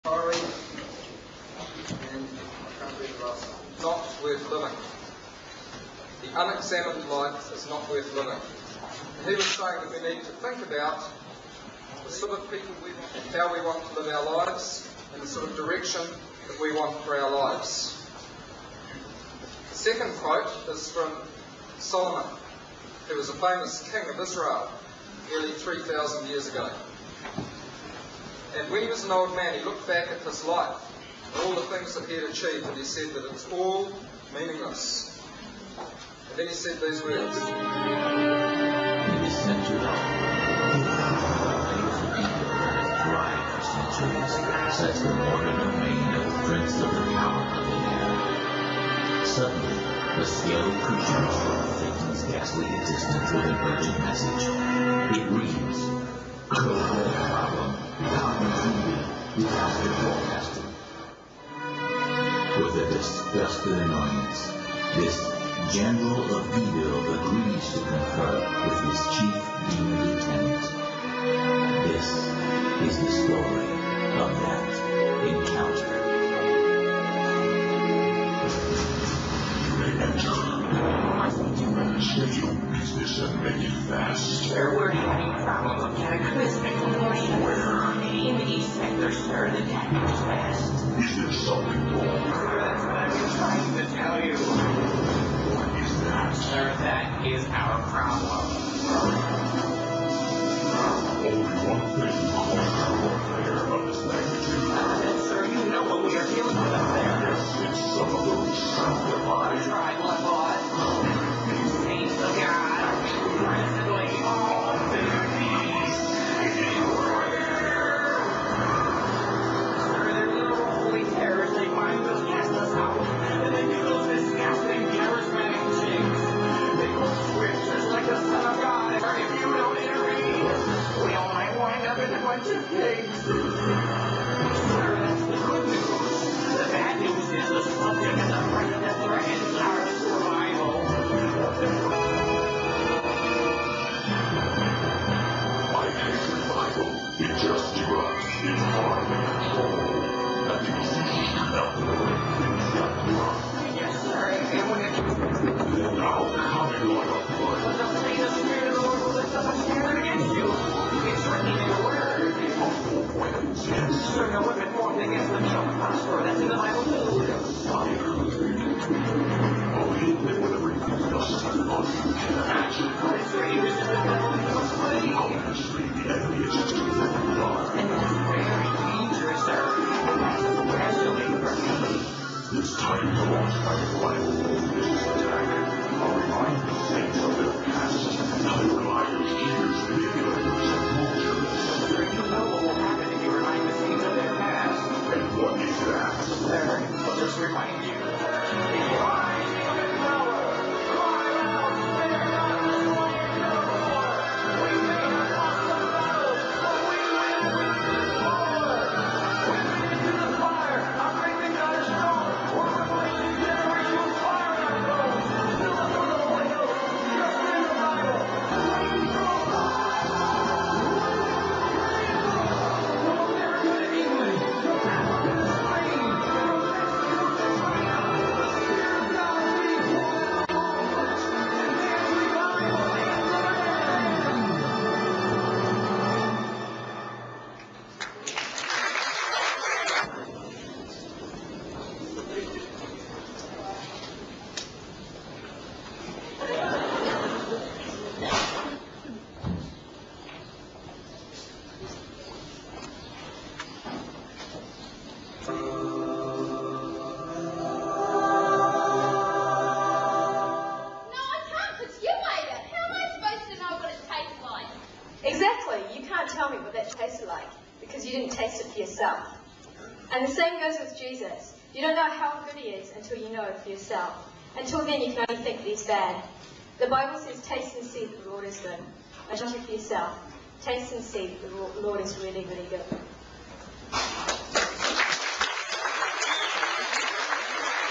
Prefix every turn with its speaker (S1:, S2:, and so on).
S1: Diary, and I can't read the last one. Not worth living. The unexamined life is not worth living. And he was saying that we need to think about the sort of people we want and how we want to live our lives and the sort of direction that we want for our lives. The second quote is from Solomon, who was a famous king of Israel nearly 3,000 years ago. And when he was an old man, he looked back at his life, all the things that he had achieved, and he said that it's all meaningless. And then he said these words.
S2: In the center of thrived for centuries, such the mortal domain of the prince of the power of the air. Suddenly, the scary creature threatens ghastly existence with an urgent message. It reads, "Global problem. Disaster forecasted." With a disgusted annoyance, this general of evil agrees to confer with his chief demon lieutenant. This is the story of that encounter.
S3: You may enter. Schedule business and make it fast.
S4: Sir, we're having a problem of cataclysmic proportions.
S3: Where?
S4: In the East Sector, sir, the damage is fast.
S3: Is there something wrong?
S4: Sir, that's what I've been trying to tell you.
S3: What is that?
S4: Sir, that is our problem.
S3: Only one thing causes warfare of this magnitude.
S4: Sir, you know what we are dealing with up there.
S3: Yes, it's some of those sacrifices.
S4: Try one, boss. Saints of God, presently on their knees. Sir, their little holy terrors, they find us, cast us out, and they do those disgusting, charismatic things. They will switch just like the Son of God, and if you don't intervene, we all might wind up in a bunch of pigs. Sir, that's the good news. The bad news is the subject and the threat that threatens our survival.
S3: My hatred Bible, it just erupts in harm and control. And the disease cannot know things that run.
S4: Yes, sir, and when it...
S3: Now coming like a flood.
S4: Doesn't say the Spirit of the Lord will lift up a standard against you. It's written in your word.
S3: Awful weapons, yes.
S4: Sir, no weapon formed against them shall prosper. That's in the Bible too.
S3: I'll hit them with everything else I want you can imagine.
S4: But it's strange, this is the devil who was fleeing.
S3: Obviously, the enemy is just too far.
S4: And that's very dangerous, sir. Especially for me.
S3: It's time to launch my final vicious attack. I'll remind the saints of their past, how they were liars, cheaters, manipulators, and vultures.
S4: Sir, you know what will happen if you remind the saints of their past.
S3: And what is that?
S4: Sir, I'll just remind you. Rise in power! Cry out! Fear not! This one you know before! We may have lost some battles, but we win with power! We went into the fire! Our faith in God is strong! We're replacing generational fire in our bones! Fill us with the Holy Ghost! Just in the Bible! Reign from from America to England! From Africa to Spain! From Mexico to China! The Spirit of God is being poured out on all flesh! And there's revival in the land!
S5: Exactly. You can't tell me what that tasted like because you didn't taste it for yourself. And the same goes with Jesus. You don't know how good he is until you know it for yourself. Until then, you can only think that he's bad. The Bible says, taste and see that the Lord is good. I judge you for yourself. Taste and see that the Lord is really, really good.